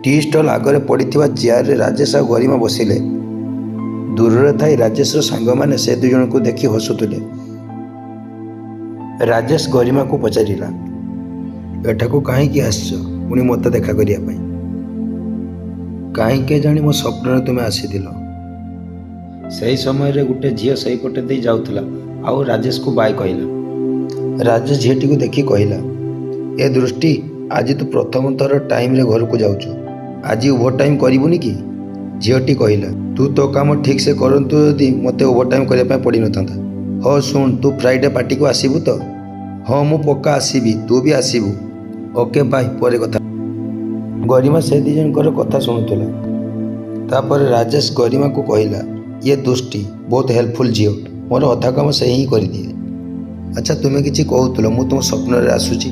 T stall आगे पड़ी chair Rajesh आ गरिमा बसिले। दूर थी राजेश सांग मैंने से दुई जन को देखी हसुले। राजेश गरिमा को पचारा एठाकू कहीं आस पुणी मत देखा करने कहीं जानी मो स्वप्न तुम्हें आसी से समय गोटे झील से पटे दे जाऊला आउ राजेश को बाय कहला। राजेश झीटी को देखी कहला, ए दृष्टि आज तू प्रथम थर टाइम रे घर को जाऊछु, आज ओवर टाइम करिबुनी कि? झीटी कहला, तू तो काम ठीक से करंतु यदि मते ओवर टाइम करबा पड़ी नथांता। हो सुन, तू फ्राइडे पार्टी को आसीबु तो? हाँ मु पक्का आसीबी, तू भी आसीबु। ओके बाय, परे कथा। गरिमा से दी जनकर कथा शुणुला। तापर राजेश गरिमा को कहला, ये दुष्टि बहुत हेल्पफुल झील, मोर अधा काम से ही कर दिए। अच्छा तुम्हें किसी कहूल मु तुम स्वप्न आसूची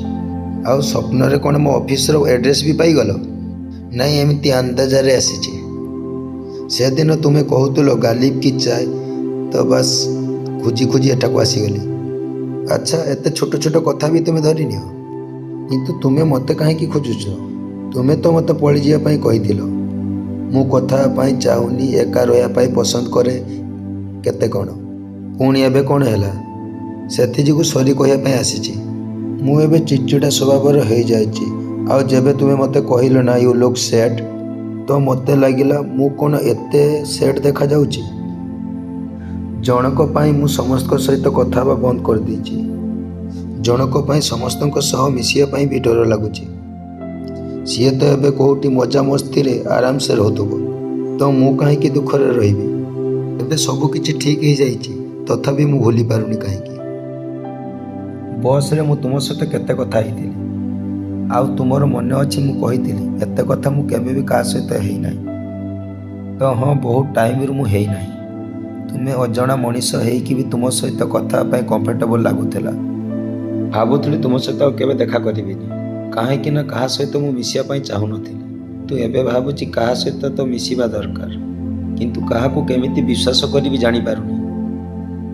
आउ स्वप्न कौन मो ऑफिस एड्रेस भी पाईगल? नाई एमती अंदाजा आसी। से दिन तुम्हें कहूल गालिब की चाय तो बस खोजी खोजी एटा को आसीगली। अच्छा एत छोट छोट कथा भी तुम्हें धरी नियो, किंतु तुम्हें मत कहीं खोजुच? तुम्हें तो मत पड़ी जावाई कही मु कथा चाहूनी, एका रहा पसंद करे केते कौन, पुणी एबे कौन है से सरी कहवाई आसी। मु एबे चिड़चिड़ा स्वभाव हो जाए। जब तुम्हें मत कहल ना यू लुक सेट, तो मत लगिला मु कौन एते सेट देखा जाउची। जनक पाई मु समस्त सहित कथा बंद कर देछि। जनक पाई समस्त सह मिसिया पाई भी डर लगुच। सी तो एबे कोठी मजा मस्ती रे आराम से रहथुबो, तो मु कहीं दुखरे रहिबी। एबे सब किछि ठीक हो जाइछि, तथापि मु भूली पारुनी कहीं। बस रे मु तुम सहित केते कथा होइतिली, आउ तुमर मन अछि मु कहितिली एते कथा मु केबे भी का सहित हेई नाही। तो हाँ बहुत टाइम रु मु हेई नाही। तुम्हें अजणा मनीष हेइकी भी तुम सहित कथा पाई कंफर्टेबल लागुथिला। भाबुथली तुम सहित केबे देखा करिबिनी, कहीं ना कहा सहित मु मिसिया पाई चाहू नथिली। तो एबे भाबुची कहा सहित तो मिसिबा दरकार, किंतु काहाकू केमिति विश्वास करी भी जानी पारुनी।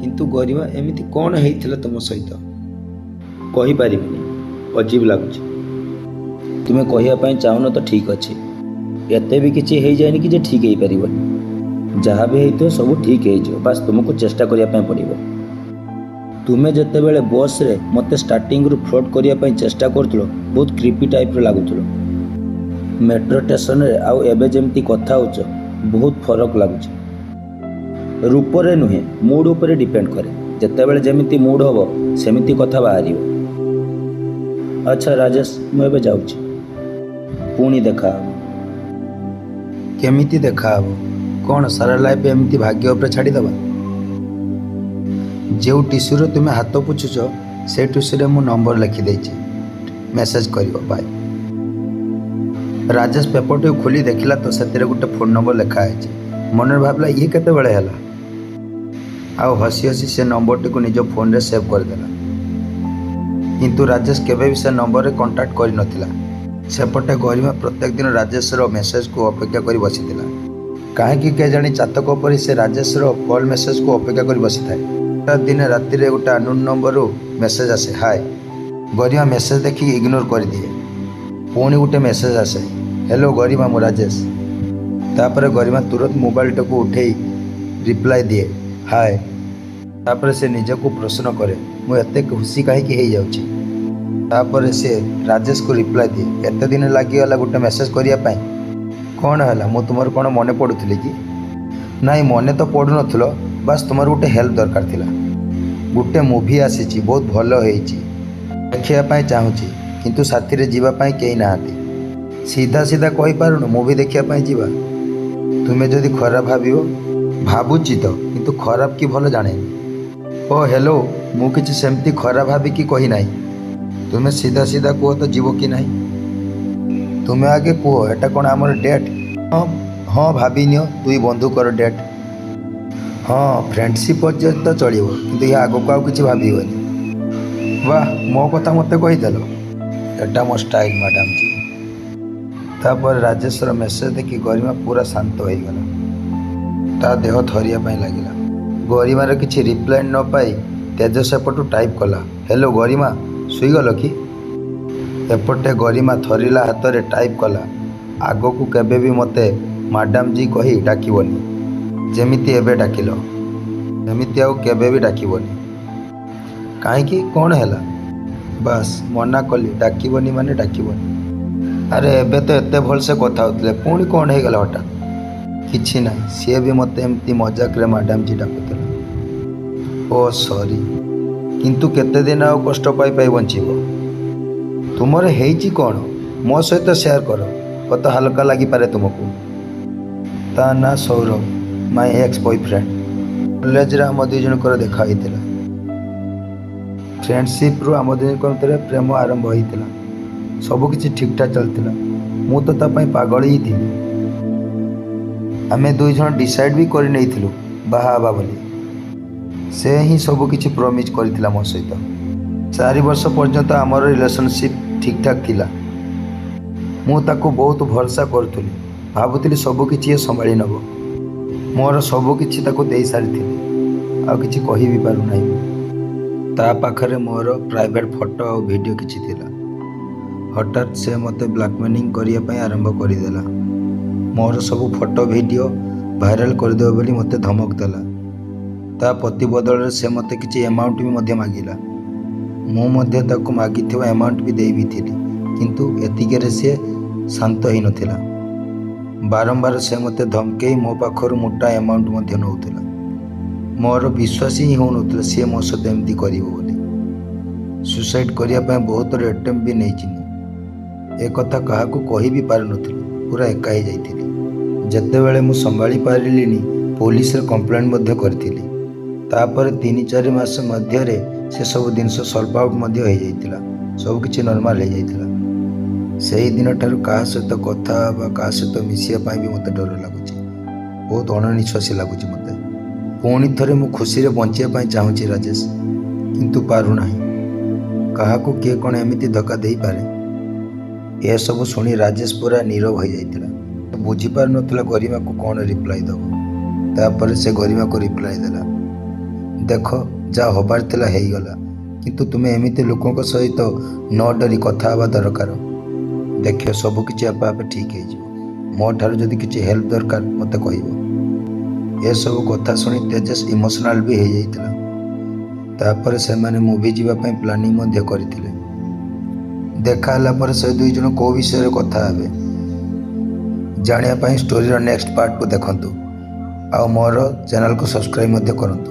किंतु गरिमा एमिति कौन हेइथिला तुम सहित कहि पारिबिनी, अजीब लागुची। तुम्हें कहिया पाई चाहुन तो ठीक अछि, एते भी किछि हेइ जायनि कि जे ठीक हेइ परिबो। जहाँ भी हेइतो सब ठीक हेइ जो, बस तुमको चेष्टा करिया पाई पड़िबो। तुम्हें जिते बेले बस रे मते स्टार्टिंग रु फ्लर्ट करिया पाई चेष्टा करथुलो, बहुत क्रीपी टाइप रे लागुथुलो। मेट्रो स्टेशन रे आउ एबे जेमती कथा होच बहुत फरक लागुची। रूप रे नुहे मूड ऊपर डिपेंड करे, जिते बेले जेमिति मूड होबो सेमिति कथा बाहरिबो। अच्छा राजेश मु एबे जाउची, पुणी देखा हबो। केमिति देखा हबो? कौन सारा लाइफ एमती भाग्य उपरे छाड़ी दबा? जो टिश्यू रे तुम्हें हाथ पुछुच से टिश्यू रे मु नंबर लिखि देछि, मेसेज करियो बाय। राजेश पेपर टे खोली देखिला तो सेतिरे गोटे फोन नंबर लिखा है। मन भावला ये केते बेले हला, आउ हसी हसी से नंबर टी को निज फोन रे सेव कर देला। किंतु राजेश केबे भी से नंबर रे कांटेक्ट करि नथिला। सेपटे गरिमा प्रत्येक दिन राजेश रो मेसेज को अपेक्षा करी बसिथिला। काहेकि के जानी चातक परि से राजेश रो कॉल मेसेज को अपेक्षा करी बसी थाए। दिन राति रे गोटे अननोन नंबर रो मेसेज आसे, हाय। गरिमा मेसेज देखी इग्नोर कर दिए। पुणी गोटे मेसेज आसे, हेलो गरिमा मु राजेश। तापर गरिमा तुरंत मोबाइल टाको उठे रिप्लाई दिए, हाय। तापर से निजको प्रश्न करे, मु एते खुशी कहीं हो जाउची। तापर से राजेश को रिप्लाई दिए, एते दिन लागिगला गोटे मेसेज करिया पाई? कौन है मु तुमर कौन मन पड़ुली कि? नाई मन तो पड़ू नथुलो, बस तुमर गोटे हेल्प दरकार थिला। गोटे मूवी आसी बहुत भल होइची, देखिया चाहूची, किंतु साथी रे जीवा पाई केही नाहांती। सीधा सीधा कहि पारुनु मूवी देखिया पाई जीवा? तुम्हें जदि खराब भाबियो, भाबुची तो, किंतु खराब कि भल जानेनी। ओ हेलो, मु किछि सेमती खराब भाबी कि कही नाही। तुम्हें सीधा सीधा कह तो जीव कि नहीं? तुम्हें आगे कह, एटा कौन आमर डेट? हाँ हाँ भाभी नियो, दुई बंधुकर डेट। हाँ फ्रेंडशिप पर्यंत तो चलो, किंतु या आगक आउ किछि भाबिबनी। वाह मो कथा मते कहीदेल, एटा मो स्टाइल मैडम जी। तापर राजेश्वर मेसेज देखी गरिमा पूरा शांत हो गला। ता देह थरिया पाई लागिला। गरिमार किछि रिप्लाई न पाई तेज सेपटू टाइप कला, हेलो गरिमा, सुईगल कि? एपटे गरिमा थरिला हाथ रे टाइप कला, ଆଗକୁ କେବେ ବି ମୋତେ ମ୍ୟାଡ଼ାମ୍ ଜି କହି ଡାକିବନି। ଯେମିତି ଏବେ ଡାକିଲ ସେମିତି ଆଉ କେବେ ବି ଡାକିବନି। କାହିଁକି, କ'ଣ ହେଲା? ବାସ୍ ମନା କଲି, ଡାକିବନି ମାନେ ଡାକିବନି। ଆରେ ଏବେ ତ ଏତେ ଭଲସେ କଥା ହେଉଥିଲେ, ପୁଣି କ'ଣ ହେଇଗଲା ହଠାତ୍? କିଛି ନାହିଁ, ସିଏ ବି ମୋତେ ଏମିତି ମଜାକରେ ମ୍ୟାଡ଼ାମ୍ ଜି ଡାକୁଥିଲା। ଓ ସରି, କିନ୍ତୁ କେତେ ଦିନ ଆଉ କଷ୍ଟ ପାଇ ପାଇ ବଞ୍ଚିବ? ତୁମର ହେଇଛି କ'ଣ? ମୋ ସହିତ ସେୟାର କର, କତ ହାଲକା ଲାଗିପାରେ ତୁମକୁ। ତା ନାଁ ସୌରଭ, ମାଇ ଏକ୍ସ ବୟଫ୍ରେଣ୍ଡ। କଲେଜରେ ଆମ ଦୁଇ ଜଣଙ୍କର ଦେଖା ହେଇଥିଲା। ଫ୍ରେଣ୍ଡସିପ୍ରୁ ଆମ ଦୁଇଙ୍କ ଭିତରେ ପ୍ରେମ ଆରମ୍ଭ ହୋଇଥିଲା। ସବୁକିଛି ଠିକ୍ଠାକ୍ ଚାଲିଥିଲା। ମୁଁ ତ ତା ପାଇଁ ପାଗଳ ହିଁ ଥିଲି। ଆମେ ଦୁଇ ଜଣ ଡିସାଇଡ଼୍ ବି କରି ନେଇଥିଲୁ ବାହା ହେବା ବୋଲି। ସେ ହିଁ ସବୁକିଛି ପ୍ରମିସ୍ କରିଥିଲା ମୋ ସହିତ। 4 ବର୍ଷ ପର୍ଯ୍ୟନ୍ତ ଆମର ରିଲେସନସିପ୍ ଠିକ୍ଠାକ୍ ଥିଲା। ମୁଁ ତାକୁ ବହୁତ ଭରସା କରୁଥିଲି। ଭାବୁଥିଲି ସବୁକିଛି ଏ ସମ୍ଭାଳି ନେବ। ମୋର ସବୁକିଛି ତାକୁ ଦେଇସାରିଥିଲି। ଆଉ କିଛି କହି ବି ପାରୁନାହିଁ। ତା ପାଖରେ ମୋର ପ୍ରାଇଭେଟ୍ ଫଟୋ ଆଉ ଭିଡ଼ିଓ କିଛି ଥିଲା। ହଠାତ୍ ସେ ମୋତେ ବ୍ଲାକମେଲିଂ କରିବା ପାଇଁ ଆରମ୍ଭ କରିଦେଲା। ମୋର ସବୁ ଫଟୋ ଭିଡ଼ିଓ ଭାଇରାଲ୍ କରିଦେବ ବୋଲି ମୋତେ ଧମକ ଦେଲା। ତା ପ୍ରତିବଦଳରେ ସେ ମୋତେ କିଛି ଆମାଉଣ୍ଟ ବି ମଧ୍ୟ ମାଗିଲା। ମୁଁ ମଧ୍ୟ ତାକୁ ମାଗିଥିବା ଆମାଉଣ୍ଟ ବି ଦେଇ ବି ଥିଲି, କିନ୍ତୁ ଏତିକିରେ ସେ ଶାନ୍ତ ହୋଇନଥିଲା। ବାରମ୍ବାର ସେ ମୋତେ ଧମକେଇ ମୋ ପାଖରୁ ମୋଟା ଆମାଉଣ୍ଟ ମଧ୍ୟ ନେଉଥିଲା। ମୋର ବିଶ୍ୱାସ ହିଁ ହେଉନଥିଲା ସିଏ ମୋ ସହିତ ଏମିତି କରିବ ବୋଲି। ସୁସାଇଡ଼୍ କରିବା ପାଇଁ ବହୁତ ଥର ଆଟେମ୍ପ୍ଟ ବି ନେଇଛି ମୁଁ। ଏ କଥା କାହାକୁ କହି ବି ପାରୁନଥିଲି, ପୁରା ଏକା ହେଇଯାଇଥିଲି। ଯେତେବେଳେ ମୁଁ ସମ୍ଭାଳି ପାରିଲିନି, ପୋଲିସରେ କମ୍ପ୍ଲେନ୍ ମଧ୍ୟ କରିଥିଲି। ତାପରେ 3-4 ମାସ ମଧ୍ୟରେ ସେସବୁ ଜିନିଷ ସଲ୍ଭ ଆଉଟ୍ ମଧ୍ୟ ହୋଇଯାଇଥିଲା। ସବୁକିଛି ନର୍ମାଲ୍ ହୋଇଯାଇଥିଲା। ସେହି ଦିନଠାରୁ କାହା ସହିତ କଥା ବା କାହା ସହିତ ମିଶିବା ପାଇଁ ବି ମୋତେ ଡର ଲାଗୁଛି। ବହୁତ ଅଣନିଶ୍ୱାସୀ ଲାଗୁଛି ମୋତେ। ପୁଣି ଥରେ ମୁଁ ଖୁସିରେ ବଞ୍ଚିବା ପାଇଁ ଚାହୁଁଛି ରାଜେଶ, କିନ୍ତୁ ପାରୁନାହିଁ। କାହାକୁ କିଏ କ'ଣ ଏମିତି ଧୋକା ଦେଇପାରେ? ଏସବୁ ଶୁଣି ରାଜେଶ ପୁରା ନୀରବ ହୋଇଯାଇଥିଲା। ବୁଝିପାରୁନଥିଲା ଗରିମାକୁ କ'ଣ ରିପ୍ଲାଏ ଦେବ। ତାପରେ ସେ ଗରିମାକୁ ରିପ୍ଲାଏ ଦେଲା, ଦେଖ ଯାହା ହେବାର ଥିଲା ହେଇଗଲା, କିନ୍ତୁ ତୁମେ ଏମିତି ଲୋକଙ୍କ ସହିତ ନ ଡରି କଥା ହେବା ଦରକାର। ଦେଖିବ ସବୁକିଛି ଆପେ ଆପେ ଠିକ୍ ହେଇଯିବ। ମୋ ଠାରୁ ଯଦି କିଛି ହେଲ୍ପ ଦରକାର ମୋତେ କହିବ। ଏସବୁ କଥା ଶୁଣି ତେଜସ୍ ଇମୋସନାଲ୍ ବି ହେଇଯାଇଥିଲା। ତାପରେ ସେମାନେ ମୁଭି ଯିବା ପାଇଁ ପ୍ଲାନିଂ ମଧ୍ୟ କରିଥିଲେ। ଦେଖା ହେଲା ପରେ ସେ ଦୁଇ ଜଣ କେଉଁ ବିଷୟରେ କଥା ହେବେ ଜାଣିବା ପାଇଁ ଷ୍ଟୋରିର ନେକ୍ସଟ ପାର୍ଟକୁ ଦେଖନ୍ତୁ। ଆଉ ମୋର ଚ୍ୟାନେଲକୁ ସବସ୍କ୍ରାଇବ୍ ମଧ୍ୟ କରନ୍ତୁ।